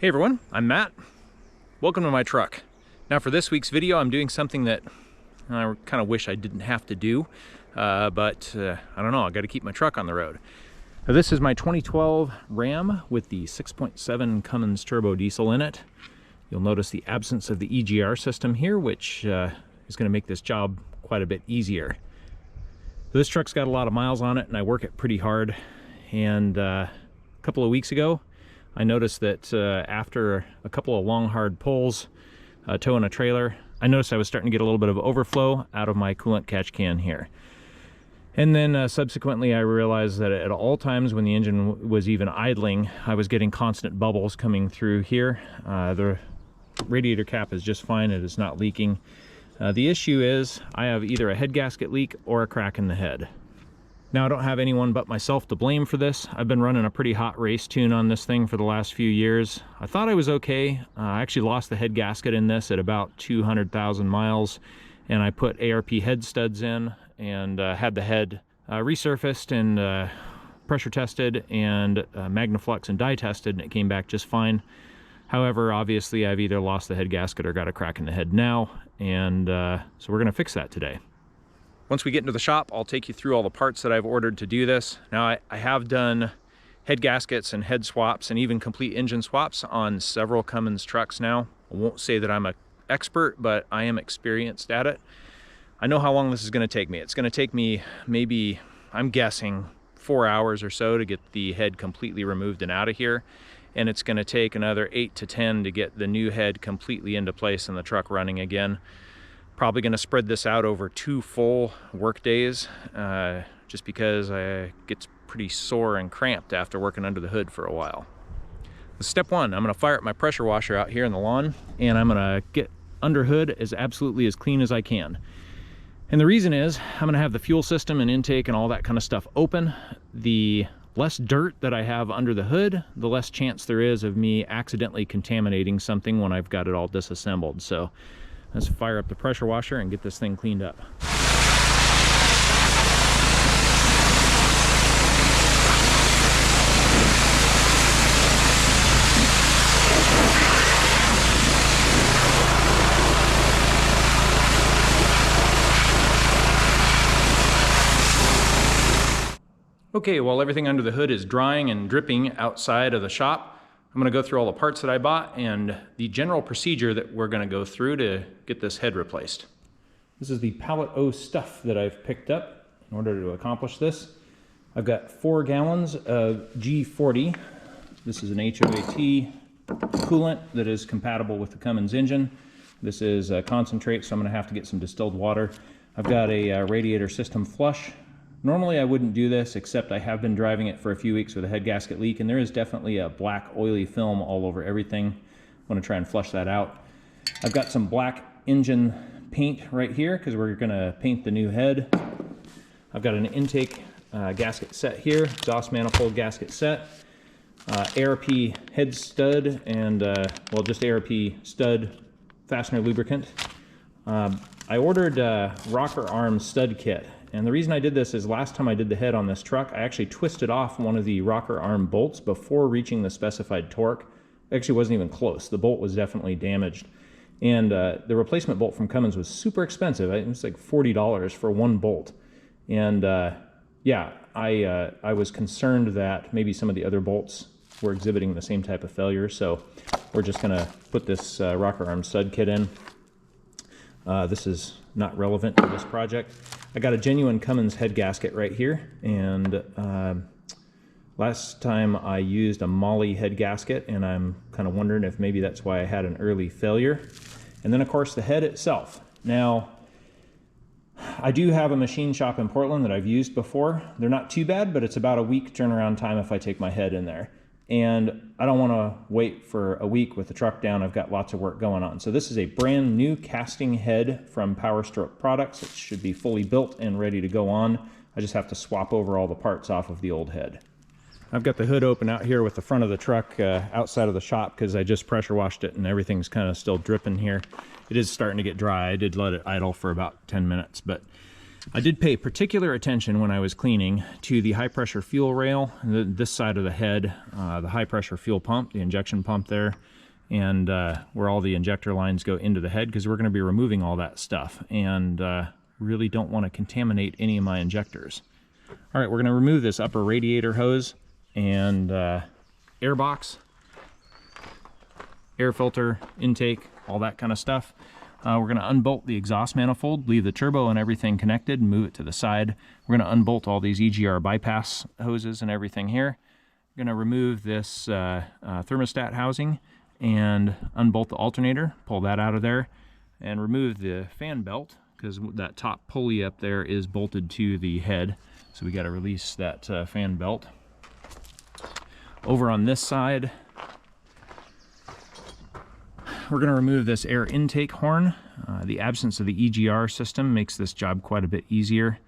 Hey everyone, I'm Matt. Welcome to my truck. Now for this week's video, I'm doing something that I kind of wish I didn't have to do, but I don't know, I got to keep my truck on the road. Now, this is my 2012 Ram with the 6.7 Cummins turbo diesel in it. You'll notice the absence of the EGR system here, which is going to make this job quite a bit easier. This truck's got a lot of miles on it and I work it pretty hard. And a couple of weeks ago, I noticed that after a couple of long hard pulls, towing a trailer, I noticed I was starting to get a little bit of overflow out of my coolant catch can here. And then subsequently I realized that at all times when the engine was even idling, I was getting constant bubbles coming through here. The radiator cap is just fine, it is not leaking. The issue is I have either a head gasket leak or a crack in the head. Now I don't have anyone but myself to blame for this. I've been running a pretty hot race tune on this thing for the last few years. I thought I was okay. I actually lost the head gasket in this at about 200,000 miles, and I put ARP head studs in and had the head resurfaced and pressure tested and Magnaflux and dye tested, and it came back just fine. However, obviously I've either lost the head gasket or got a crack in the head now, and so we're gonna fix that today. Once we get into the shop, I'll take you through all the parts that I've ordered to do this. Now, I have done head gaskets and head swaps and even complete engine swaps on several Cummins trucks now. I won't say that I'm an expert, but I am experienced at it. I know how long this is going to take me. It's going to take me maybe, I'm guessing, 4 hours or so to get the head completely removed and out of here. And it's going to take another 8 to 10 to get the new head completely into place and the truck running again. Probably going to spread this out over 2 full work days, just because I get pretty sore and cramped after working under the hood for a while. Step one, I'm going to fire up my pressure washer out here in the lawn, and I'm going to get under hood as absolutely as clean as I can. And the reason is I'm going to have the fuel system and intake and all that kind of stuff open. The less dirt that I have under the hood, the less chance there is of me accidentally contaminating something when I've got it all disassembled. So let's fire up the pressure washer and get this thing cleaned up. Okay, while everything under the hood is drying and dripping outside of the shop, I'm going to go through all the parts that I bought and the general procedure that we're going to go through to get this head replaced. This is the pallet O stuff that I've picked up in order to accomplish this. I've got 4 gallons of G40. This is an HOAT coolant that is compatible with the Cummins engine. This is a concentrate, so I'm going to have to get some distilled water. I've got a radiator system flush. Normally I wouldn't do this, except I have been driving it for a few weeks with a head gasket leak, and there is definitely a black oily film all over everything. I'm going to try and flush that out. I've got some black engine paint right here because we're going to paint the new head. I've got an intake gasket set here, exhaust manifold gasket set, ARP head stud, and well, just ARP stud fastener lubricant. I ordered rocker arm stud kit. And the reason I did this is last time I did the head on this truck, I actually twisted off one of the rocker arm bolts before reaching the specified torque. It actually wasn't even close. The bolt was definitely damaged. And the replacement bolt from Cummins was super expensive. It was like $40 for one bolt. And yeah, I was concerned that maybe some of the other bolts were exhibiting the same type of failure. So we're just gonna put this rocker arm stud kit in. This is not relevant to this project. I got a genuine Cummins head gasket right here, and last time I used a Mahle head gasket, and I'm kind of wondering if maybe that's why I had an early failure. And then of course the head itself. Now, I do have a machine shop in Portland that I've used before. They're not too bad, but it's about a week turnaround time if I take my head in there. And I don't want to wait for a week with the truck down. I've got lots of work going on. So this is a brand new casting head from Powerstroke Products. It should be fully built and ready to go on. I just have to swap over all the parts off of the old head. I've got the hood open out here with the front of the truck outside of the shop because I just pressure washed it and everything's kind of still dripping here. It is starting to get dry. I did let it idle for about 10 minutes, but I did pay particular attention when I was cleaning to the high pressure fuel rail, this side of the head, the high pressure fuel pump, the injection pump there, and where all the injector lines go into the head, because we're going to be removing all that stuff, and really don't want to contaminate any of my injectors. All right, we're going to remove this upper radiator hose and air box, air filter, intake, all that kind of stuff. We're going to unbolt the exhaust manifold, leave the turbo and everything connected, and move it to the side. We're going to unbolt all these EGR bypass hoses and everything here. We're going to remove this thermostat housing and unbolt the alternator, pull that out of there, and remove the fan belt, because that top pulley up there is bolted to the head. So we got to release that fan belt. Over on this side, we're going to remove this air intake horn. The absence of the EGR system makes this job quite a bit easier.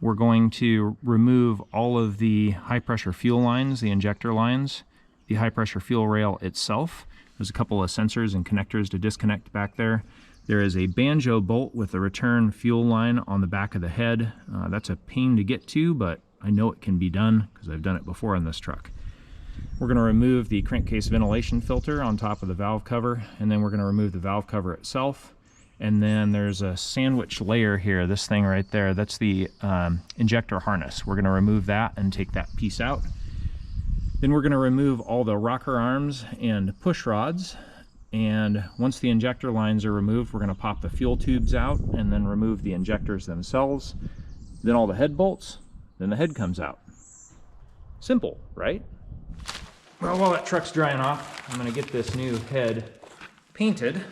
We're going to remove all of the high pressure fuel lines, the injector lines, the high pressure fuel rail itself. There's a couple of sensors and connectors to disconnect back there. There is a banjo bolt with a return fuel line on the back of the head. That's a pain to get to, but I know it can be done because I've done it before on this truck. We're going to remove the crankcase ventilation filter on top of the valve cover, and then we're going to remove the valve cover itself. And then there's a sandwich layer here, this thing right there, that's the injector harness. We're going to remove that and take that piece out. Then we're going to remove all the rocker arms and push rods. And once the injector lines are removed, we're going to pop the fuel tubes out and then remove the injectors themselves. Then all the head bolts, then the head comes out. Simple, right? Well, while that truck's drying off, I'm going to get this new head painted,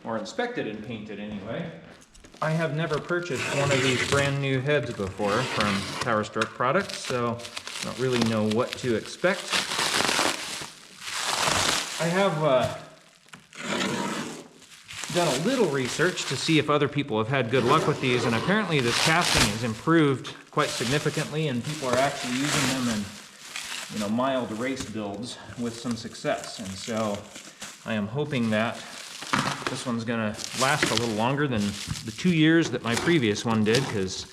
or inspected and painted anyway. I have never purchased one of these brand new heads before from Powerstroke Products, so I don't really know what to expect. I have done a little research to see if other people have had good luck with these, and apparently this casting has improved quite significantly, and people are actually using them in, you know, mild race builds with some success. And so I am hoping that this one's gonna last a little longer than the 2 years that my previous one did, because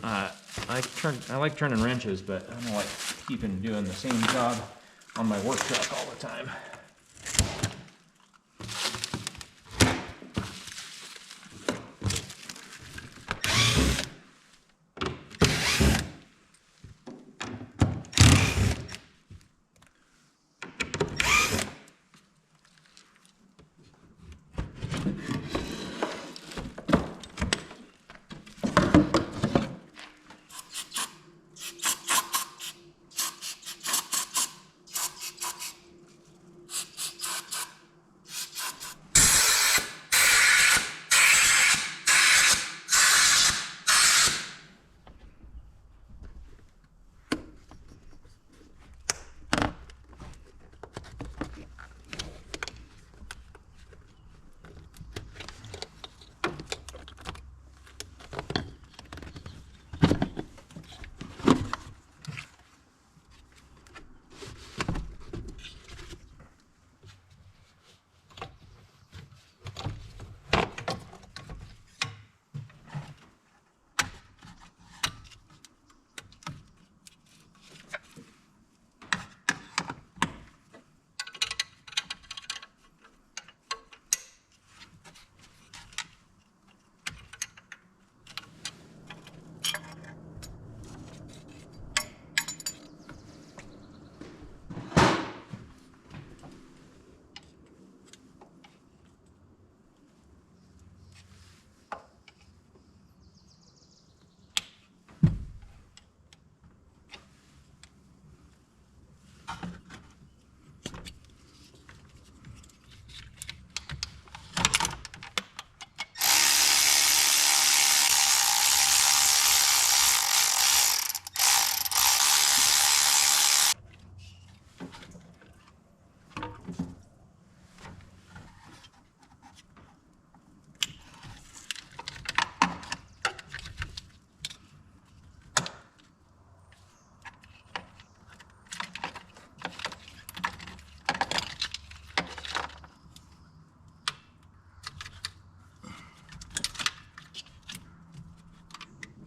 I like turning wrenches, but I don't like keeping doing the same job on my work truck all the time.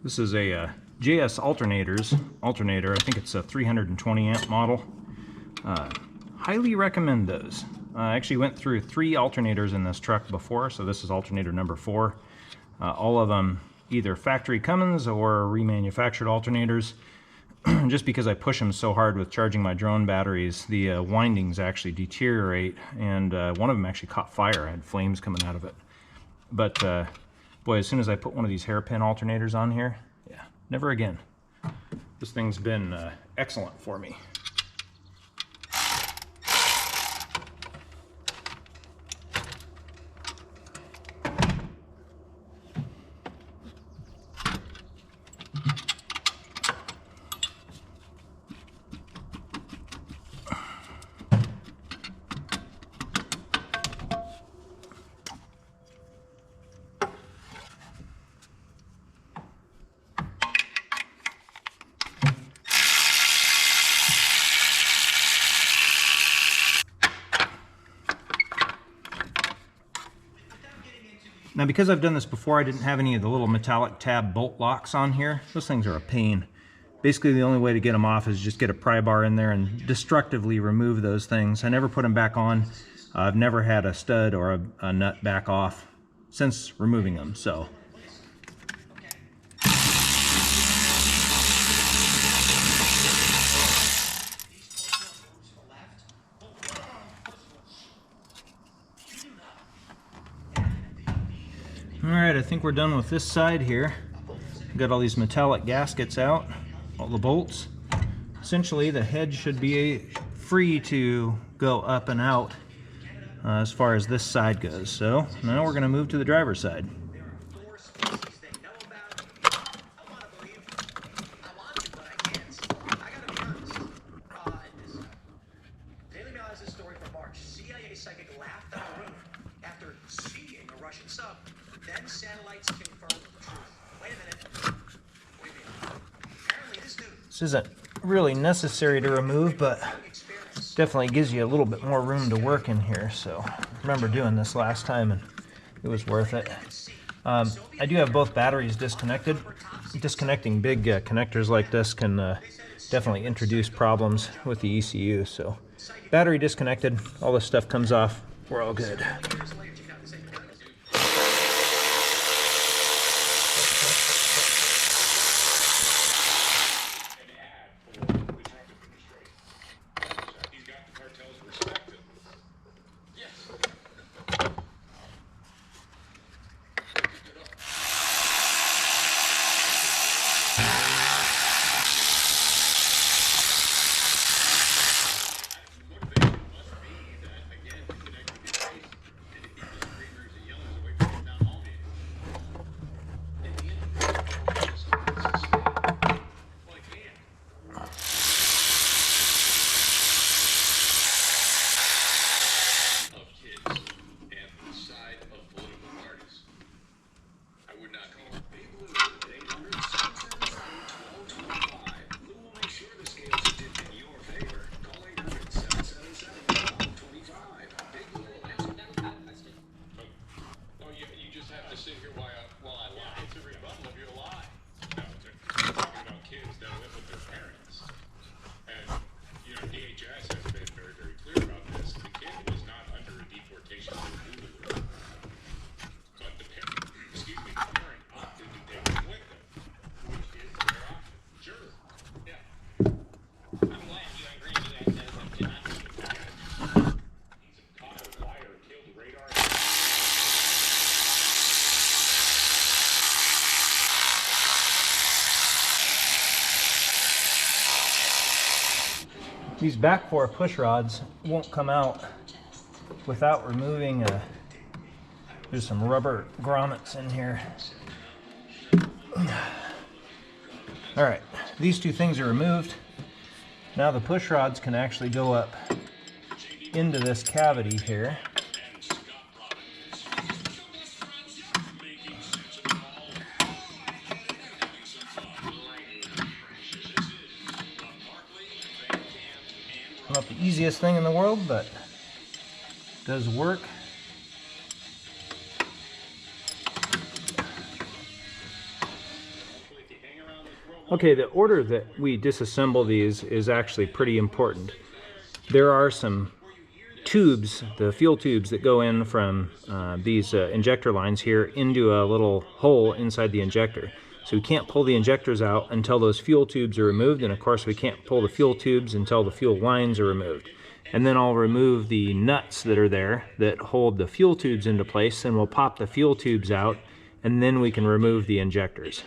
This is a JS alternator. I think it's a 320 amp model. Highly recommend those. I actually went through 3 alternators in this truck before, so this is alternator number 4. All of them either factory Cummins or remanufactured alternators. Just because I push them so hard with charging my drone batteries, the windings actually deteriorate, and one of them actually caught fire. I had flames coming out of it. But boy, as soon as I put one of these hairpin alternators on here, yeah, never again. This thing's been excellent for me. Now, because I've done this before, I didn't have any of the little metallic tab bolt locks on here. Those things are a pain. Basically, the only way to get them off is just get a pry bar in there and destructively remove those things. I never put them back on. I've never had a stud or a nut back off since removing them, so. Alright, I think we're done with this side here. Got all these metallic gaskets out, all the bolts. Essentially, the head should be free to go up and out as far as this side goes. So now we're going to move to the driver's side. This isn't really necessary to remove, but definitely gives you a little bit more room to work in here. So I remember doing this last time and it was worth it. I do have both batteries disconnected. Disconnecting big connectors like this can definitely introduce problems with the ECU. So battery disconnected, all this stuff comes off, we're all good. These back 4 push rods won't come out without removing there's some rubber grommets in here. Alright, these 2 things are removed. Now the push rods can actually go up into this cavity here. Not the easiest thing in the world, but does work. Okay, the order that we disassemble these is actually pretty important. There are some tubes, the fuel tubes that go in from these injector lines here into a little hole inside the injector. So we can't pull the injectors out until those fuel tubes are removed, and of course we can't pull the fuel tubes until the fuel lines are removed. And then I'll remove the nuts that are there that hold the fuel tubes into place, and we'll pop the fuel tubes out, and then we can remove the injectors.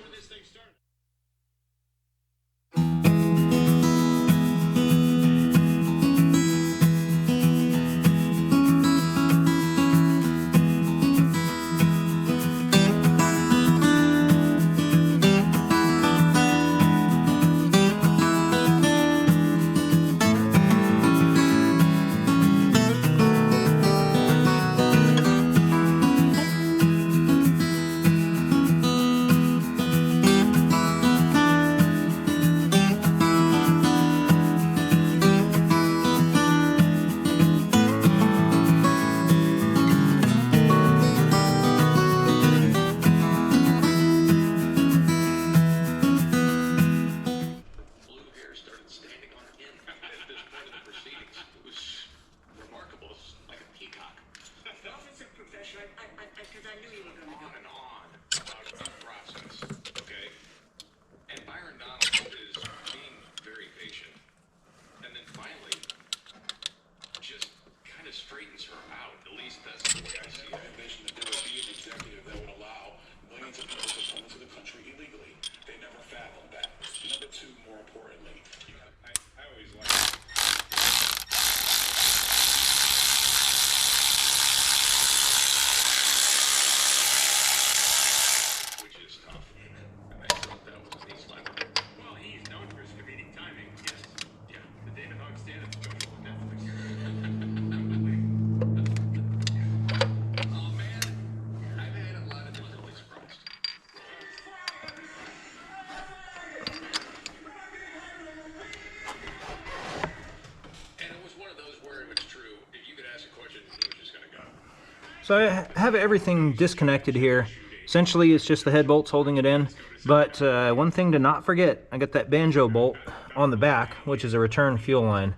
So I have everything disconnected here. Essentially, it's just the head bolts holding it in. But one thing to not forget, I got that banjo bolt on the back, which is a return fuel line.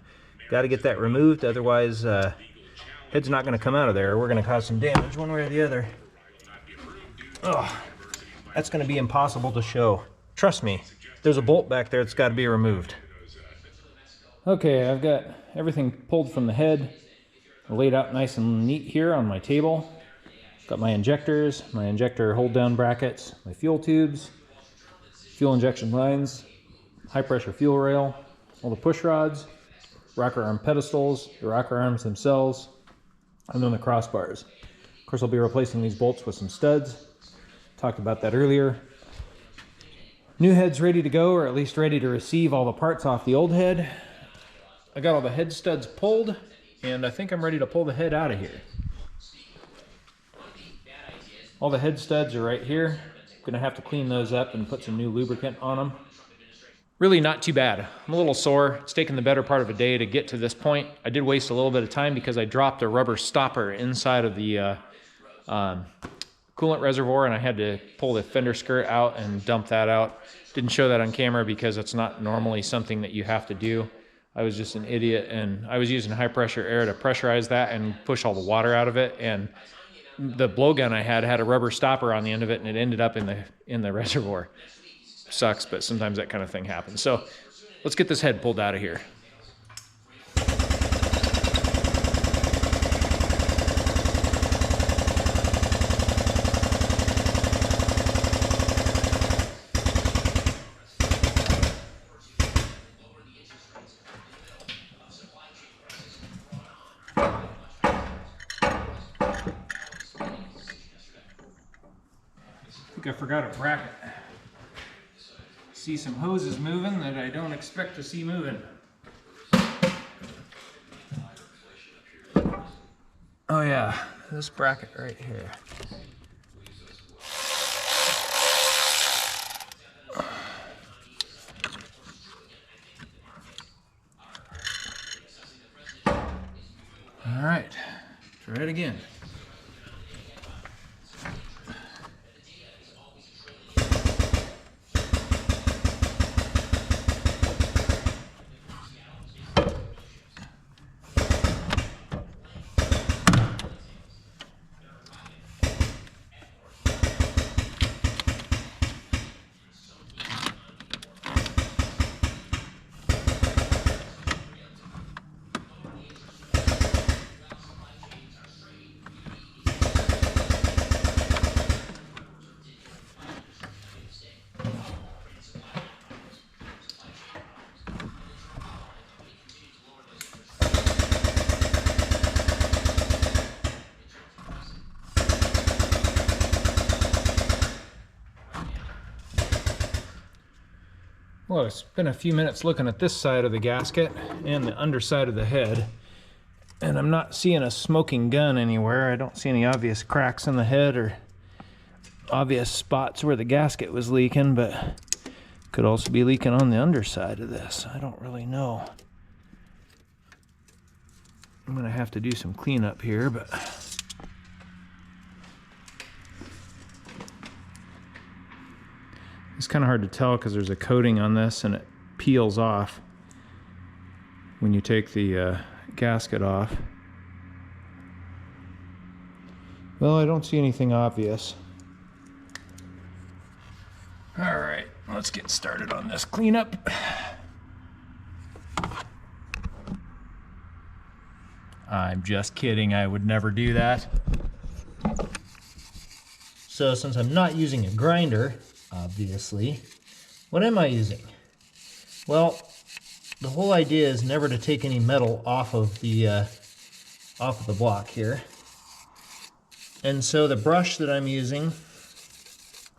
Got to get that removed, otherwise head's not going to come out of there. We're going to cause some damage one way or the other. Oh, that's going to be impossible to show. Trust me, there's a bolt back there that's got to be removed. Okay, I've got everything pulled from the head, laid out nice and neat here on my table. Got my injectors, my injector hold down brackets, my fuel tubes, fuel injection lines, high pressure fuel rail, all the push rods, rocker arm pedestals, the rocker arms themselves, and then the crossbars. Of course, I'll be replacing these bolts with some studs. Talked about that earlier. New head's ready to go, or at least ready to receive all the parts off the old head. I got all the head studs pulled, and I think I'm ready to pull the head out of here. All the head studs are right here. Gonna have to clean those up and put some new lubricant on them. Really not too bad. I'm a little sore. It's taken the better part of a day to get to this point. I did waste a little bit of time because I dropped a rubber stopper inside of the coolant reservoir, and I had to pull the fender skirt out and dump that out. Didn't show that on camera because it's not normally something that you have to do. I was just an idiot, and I was using high pressure air to pressurize that and push all the water out of it, and the blowgun I had a rubber stopper on the end of it, and it ended up in the reservoir. Sucks, but sometimes that kind of thing happens. So let's get this head pulled out of here. I forgot a bracket. See some hoses moving that I don't expect to see moving. Oh yeah, this bracket right here. All right, try it again. Well, I spent a few minutes looking at this side of the gasket and the underside of the head, and I'm not seeing a smoking gun anywhere. I don't see any obvious cracks in the head or obvious spots where the gasket was leaking, but could also be leaking on the underside of this. I don't really know. I'm gonna have to do some cleanup here, but it's kind of hard to tell because there's a coating on this and it peels off when you take the gasket off. Well, I don't see anything obvious. All right, let's get started on this cleanup. I'm just kidding, I would never do that. So since I'm not using a grinder, obviously, what am I using? Well, the whole idea is never to take any metal off of the block here. And so the brush that I'm using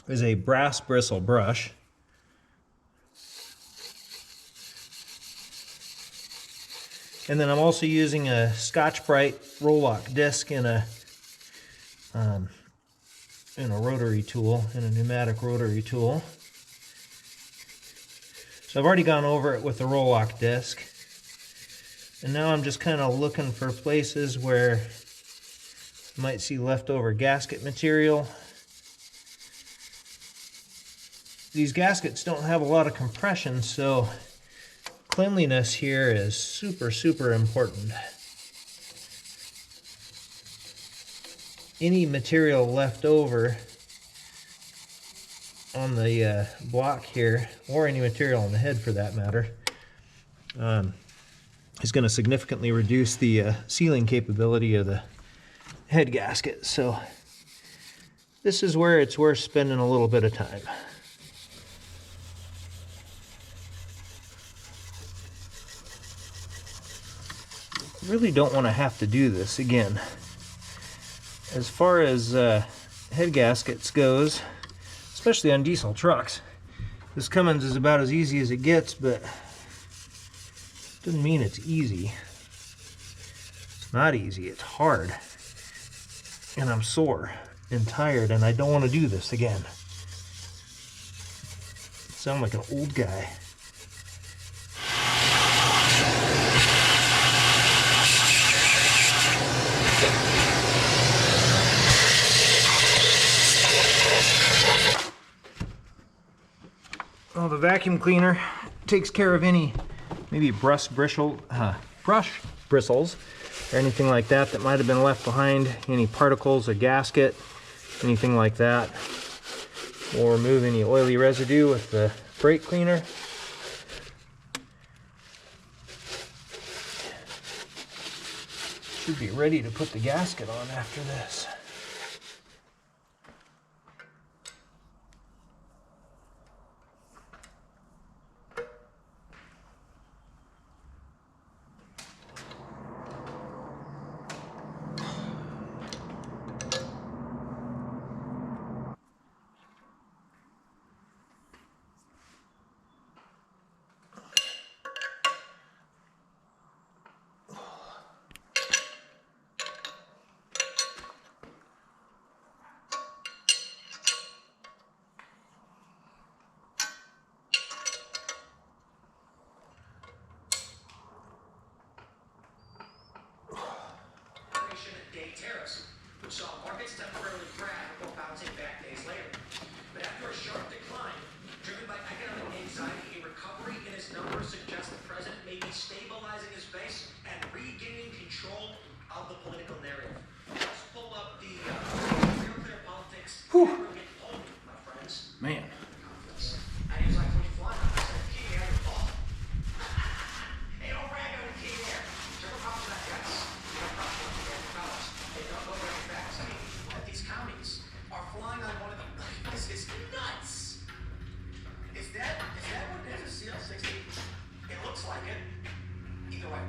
is a brass bristle brush. And then I'm also using a Scotch-Brite roll-lock disc in a rotary tool, in a pneumatic rotary tool. So I've already gone over it with the roll-lock disc. And now I'm just kind of looking for places where you might see leftover gasket material. These gaskets don't have a lot of compression, so cleanliness here is super, super important. Any material left over on the block here, or any material on the head for that matter, is going to significantly reduce the sealing capability of the head gasket. So this is where it's worth spending a little bit of time. Really don't want to have to do this again. As far as head gaskets goes, especially on diesel trucks, this Cummins is about as easy as it gets, but doesn't mean it's easy. It's not easy, it's hard. And I'm sore and tired, and I don't want to do this again. I sound like an old guy. Well, the vacuum cleaner takes care of any maybe brush bristles or anything like that that might have been left behind, any particles, a gasket, anything like that. Or remove any oily residue with the brake cleaner. Should be ready to put the gasket on after this. Which saw markets temporarily crash before bouncing back days later. But after a sharp decline, driven by economic anxiety, a recovery in his numbers suggests the president may be stabilizing his base and regaining control of the political narrative. Let's pull up the real clear politics. My friends. Man. And he was like, when you fly, I said, King Air, fall. Hey, don't brag on the King Air. Triple props to that, guys. These counties are flying on one of them. This is nuts. Is that what it is? A CL60? It looks like it. Either way,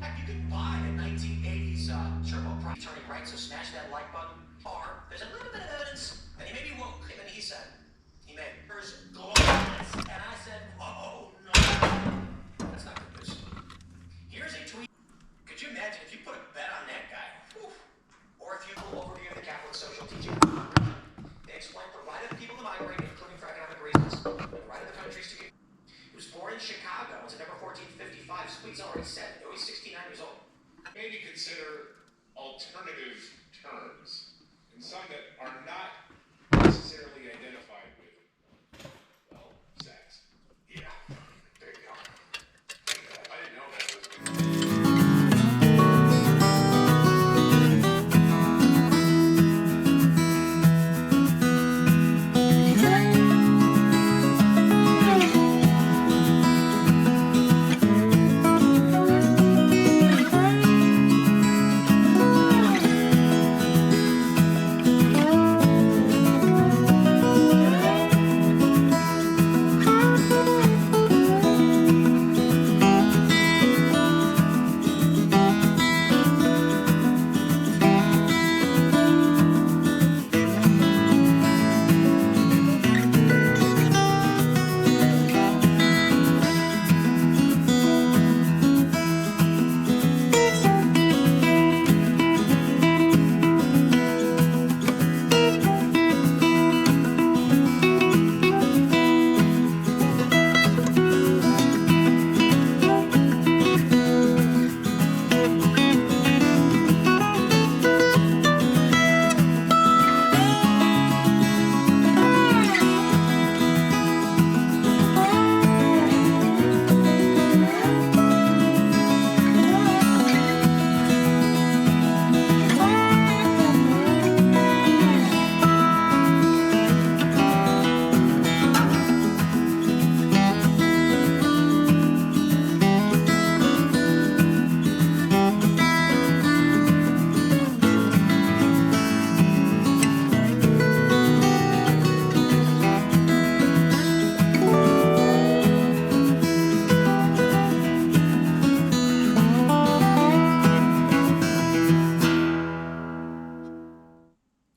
heck, you can buy a 1980s turbo prop turning right, so smash that like button. Or there's a little bit of evidence that he may be woke. And he said, he may. There's glorious. And I said, oh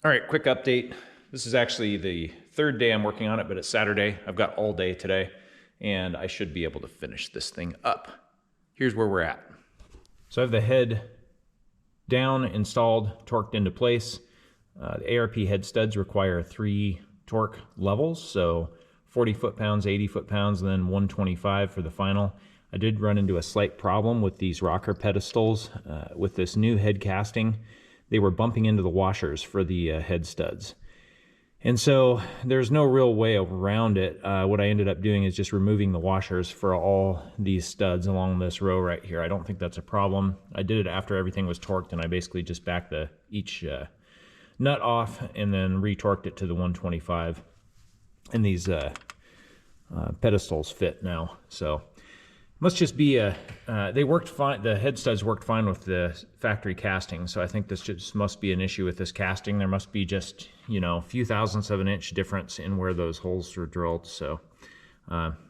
All right, quick update. This is actually the third day I'm working on it, but it's Saturday. I've got all day today, and I should be able to finish this thing up. Here's where we're at. So I have the head down, installed, torqued into place. The ARP head studs require 3 torque levels, so 40 foot-pounds, 80 foot-pounds, and then 125 for the final. I did run into a slight problem with these rocker pedestals. With this new head casting, they were bumping into the washers for the head studs. And so there's no real way around it. What I ended up doing is just removing the washers for all these studs along this row right here. I don't think that's a problem. I did it after everything was torqued, and I basically just backed each nut off and then retorqued it to the 125. And these pedestals fit now. So must just be they worked fine. The head studs worked fine with the factory casting, so I think this just must be an issue with this casting. There must be just, you know, a few thousandths of an inch difference in where those holes were drilled, so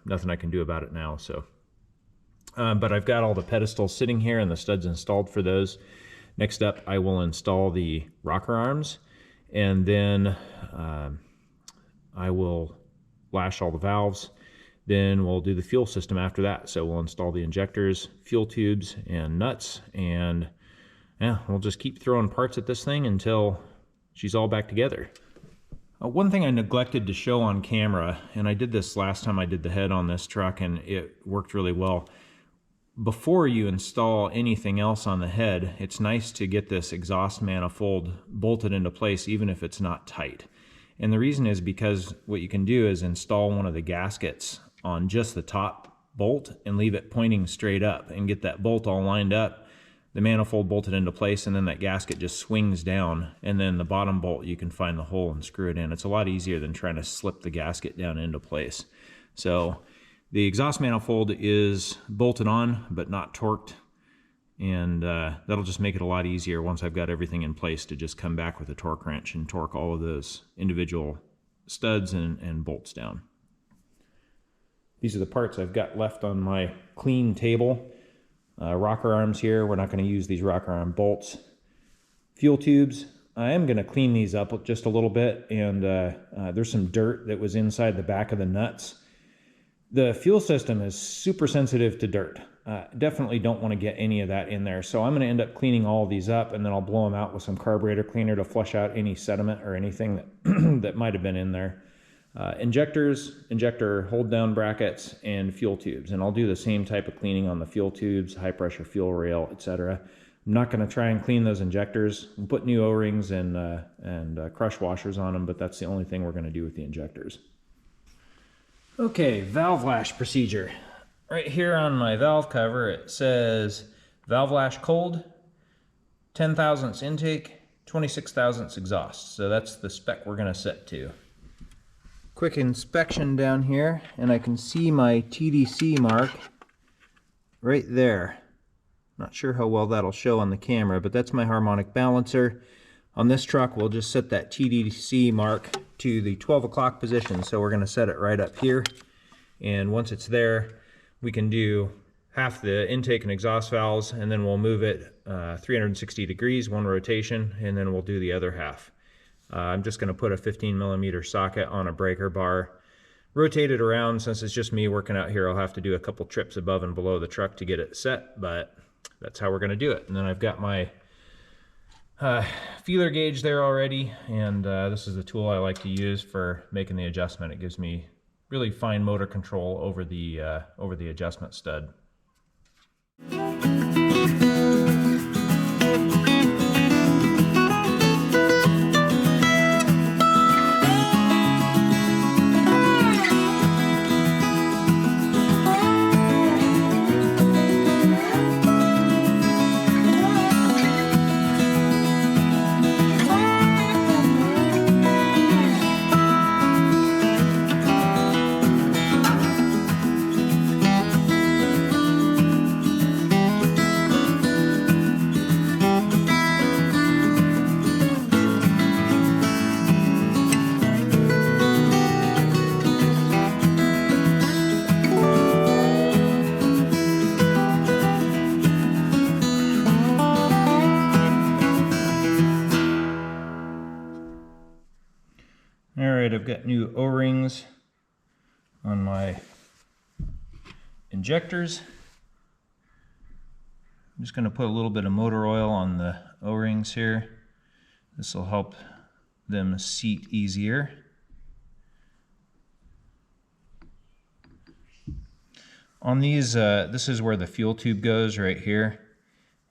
nothing I can do about it now. So, but I've got all the pedestals sitting here and the studs installed for those. Next up, I will install the rocker arms, and then I will lash all the valves. Then we'll do the fuel system after that. So we'll install the injectors, fuel tubes, and nuts, and yeah, we'll just keep throwing parts at this thing until she's all back together. One thing I neglected to show on camera, and I did this last time I did the head on this truck, and it worked really well. Before you install anything else on the head, it's nice to get this exhaust manifold bolted into place, even if it's not tight. And the reason is because what you can do is install one of the gaskets on just the top bolt and leave it pointing straight up and get that bolt all lined up, the manifold bolted into place, and then that gasket just swings down, and then the bottom bolt you can find the hole and screw it in. It's a lot easier than trying to slip the gasket down into place. So the exhaust manifold is bolted on but not torqued, and that'll just make it a lot easier once I've got everything in place to just come back with a torque wrench and torque all of those individual studs and bolts down. These are the parts I've got left on my clean table. Rocker arms here, we're not going to use these rocker arm bolts. Fuel tubes, I am going to clean these up just a little bit, and there's some dirt that was inside the back of the nuts. The fuel system is super sensitive to dirt. Definitely don't want to get any of that in there. So I'm going to end up cleaning all of these up, and then I'll blow them out with some carburetor cleaner to flush out any sediment or anything that, that might have been in there. Injectors, injector hold down brackets, and fuel tubes. And I'll do the same type of cleaning on the fuel tubes, high pressure fuel rail, etc. I'm not going to try and clean those injectors. We'll put new O-rings and crush washers on them, but that's the only thing we're going to do with the injectors. Okay, valve lash procedure. Right here on my valve cover, it says valve lash cold, 10 thousandths intake, 26 thousandths exhaust. So that's the spec we're going to set to. Quick inspection down here, and I can see my TDC mark right there. Not sure how well that'll show on the camera, but that's my harmonic balancer. On this truck, we'll just set that TDC mark to the 12 o'clock position, so we're going to set it right up here. And once it's there, we can do half the intake and exhaust valves, and then we'll move it 360 degrees, one rotation, and then we'll do the other half. I'm just going to put a 15 millimeter socket on a breaker bar, rotate it around. Since it's just me working out here, I'll have to do a couple trips above and below the truck to get it set, but that's how we're going to do it. And then I've got my feeler gauge there already, and this is the tool I like to use for making the adjustment. It gives me really fine motor control over the adjustment stud. right, I've got new O-rings on my injectors. I'm just going to put a little bit of motor oil on the O-rings here. This will help them seat easier. On these, this is where the fuel tube goes, right here.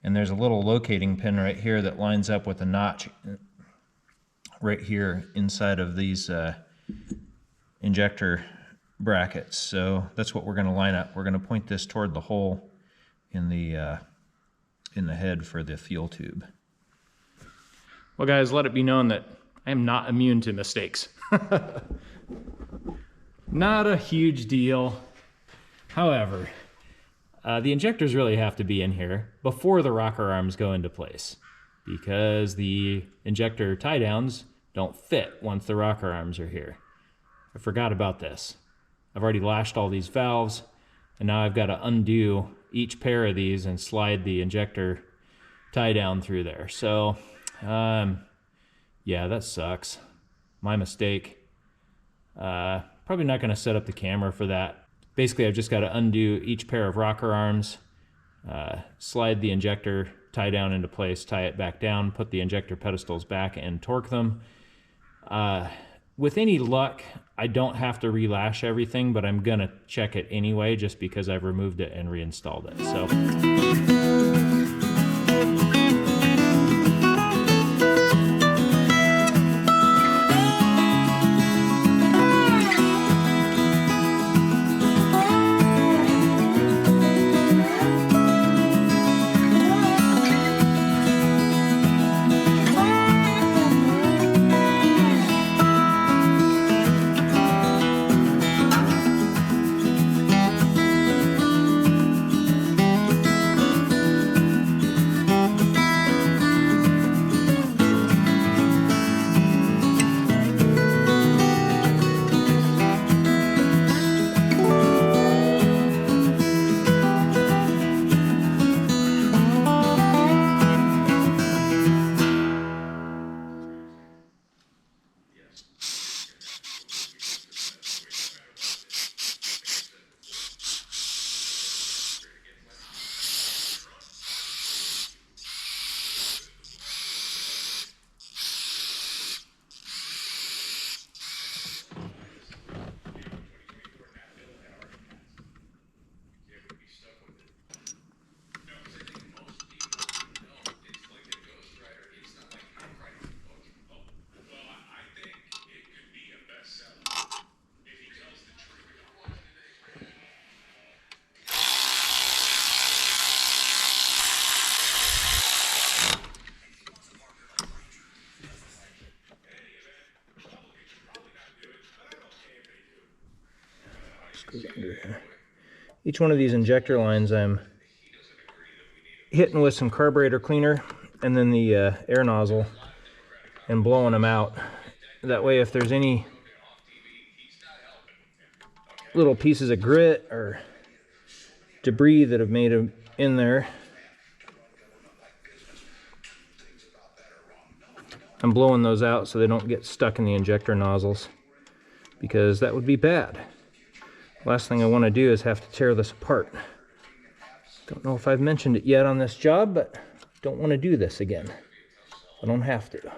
And there's a little locating pin right here that lines up with a notch right here inside of these injector brackets. So that's what we're going to line up. We're going to point this toward the hole in the head for the fuel tube. Well, guys, let it be known that I am not immune to mistakes. Not a huge deal. However, the injectors really have to be in here before the rocker arms go into place, because the injector tie downs don't fit once the rocker arms are here. I forgot about this. I've already lashed all these valves, and now I've got to undo each pair of these and slide the injector tie down through there. So, yeah, that sucks. My mistake. Probably not going to set up the camera for that. Basically, I've just got to undo each pair of rocker arms, slide the injector tie down into place, tie it back down, put the injector pedestals back, and torque them. With any luck, I don't have to relash everything, but I'm going to check it anyway just because I've removed it and reinstalled it. So. Each one of these injector lines I'm hitting with some carburetor cleaner and then the air nozzle and blowing them out. That way if there's any little pieces of grit or debris that have made them in there, I'm blowing those out so they don't get stuck in the injector nozzles, because that would be bad. Last thing I want to do is have to tear this apart. Don't know if I've mentioned it yet on this job, but don't want to do this again. I don't have to.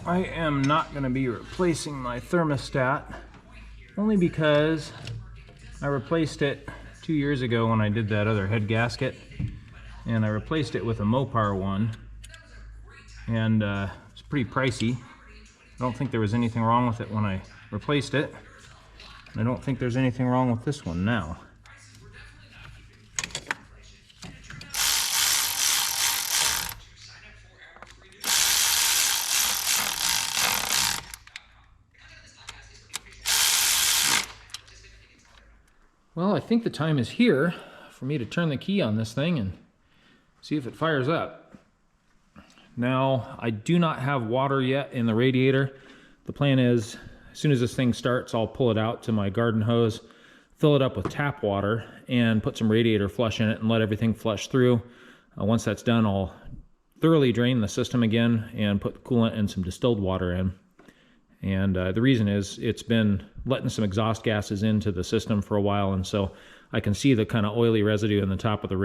I am not going to be replacing my thermostat, only because I replaced it 2 years ago when I did that other head gasket, and I replaced it with a Mopar one, and it's pretty pricey. I don't think there was anything wrong with it when I replaced it, and I don't think there's anything wrong with this one now. Well, I think the time is here for me to turn the key on this thing and see if it fires up. Now, I do not have water yet in the radiator. The plan is, as soon as this thing starts, I'll pull it out to my garden hose, fill it up with tap water, and put some radiator flush in it and let everything flush through. Once that's done, I'll thoroughly drain the system again and put the coolant and some distilled water in. And the reason is it's been letting some exhaust gases into the system for a while, and so I can see the kind of oily residue in the top of the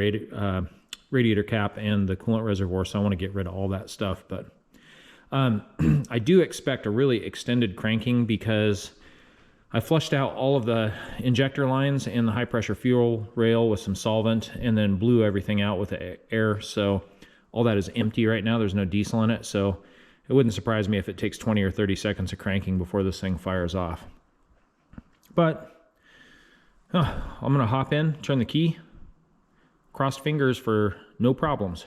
radiator cap and the coolant reservoir, so I want to get rid of all that stuff. But I do expect a really extended cranking because I flushed out all of the injector lines and the high pressure fuel rail with some solvent and then blew everything out with the air, so all that is empty right now. There's no diesel in it, so it wouldn't surprise me if it takes 20 or 30 seconds of cranking before this thing fires off. But I'm going to hop in, turn the key, crossed fingers for no problems.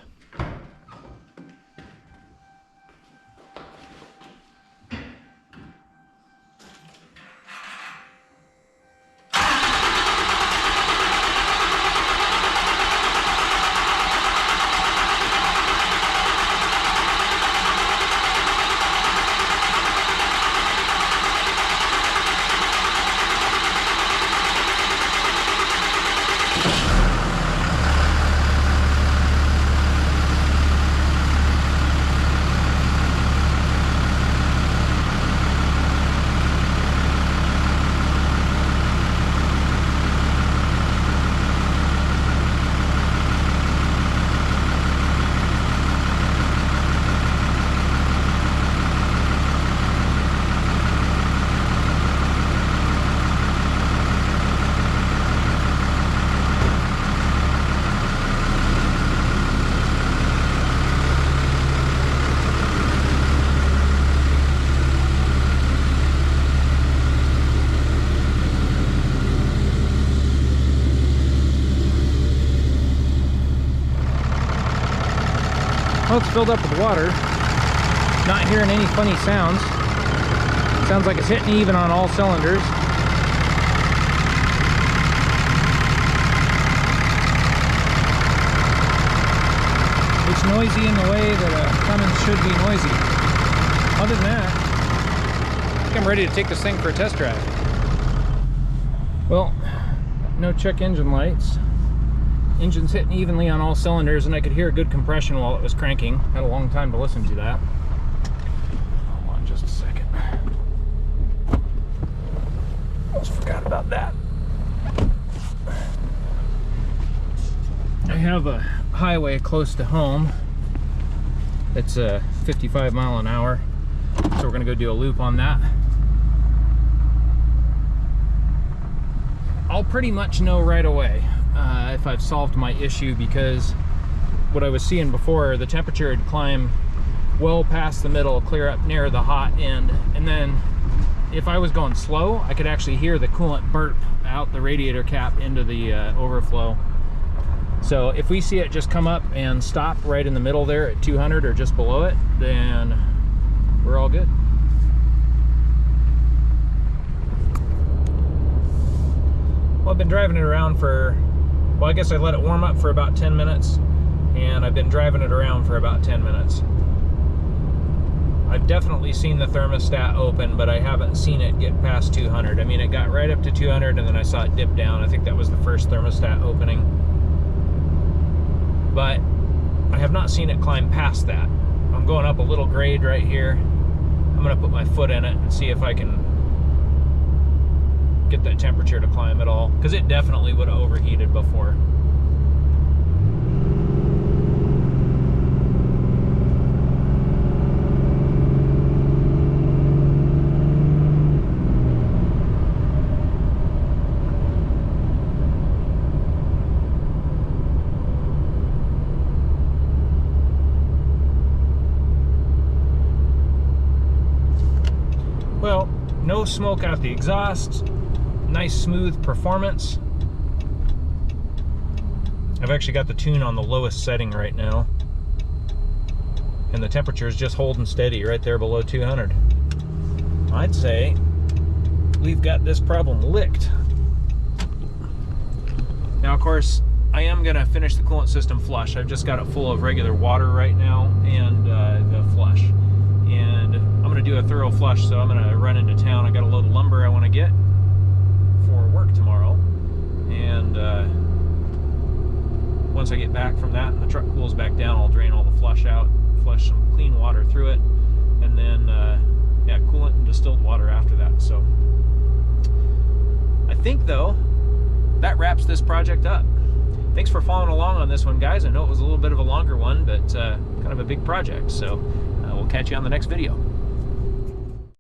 Well, it's filled up with water. Not hearing any funny sounds. Sounds like it's hitting even on all cylinders. It's noisy in the way that a Cummins should be noisy. Other than that, I think I'm ready to take this thing for a test drive. Well, no check engine lights. Engine's hitting evenly on all cylinders, and I could hear a good compression while it was cranking. Had a long time to listen to that. Hold on just a second. Almost forgot about that. I have a highway close to home. It's 55 mile an hour, so we're gonna go do a loop on that. I'll pretty much know right away if I've solved my issue, because what I was seeing before, the temperature had climbed well past the middle, clear up near the hot end, and then if I was going slow, I could actually hear the coolant burp out the radiator cap into the overflow. So if we see it just come up and stop right in the middle there at 200 or just below it, then we're all good. Well, I've been driving it around for, well, I guess I let it warm up for about 10 minutes, and I've been driving it around for about 10 minutes. I've definitely seen the thermostat open, but I haven't seen it get past 200. I mean, it got right up to 200, and then I saw it dip down. I think that was the first thermostat opening. But I have not seen it climb past that. I'm going up a little grade right here. I'm gonna put my foot in it and see if I can get that temperature to climb at all, because it definitely would have overheated before. no smoke out the exhaust, nice smooth performance. I've actually got the tune on the lowest setting right now, and the temperature is just holding steady right there below 200. I'd say we've got this problem licked. Now, of course, I am going to finish the coolant system flush. I've just got it full of regular water right now and the flush. And I'm going to do a thorough flush, so I'm going to run into town. I got a load of lumber I want to get for work tomorrow. And once I get back from that and the truck cools back down, I'll drain all the flush out, flush some clean water through it, and then yeah, coolant and distilled water after that. So I think, though, that wraps this project up. Thanks for following along on this one, guys. I know it was a little bit of a longer one, but kind of a big project. So we'll catch you on the next video.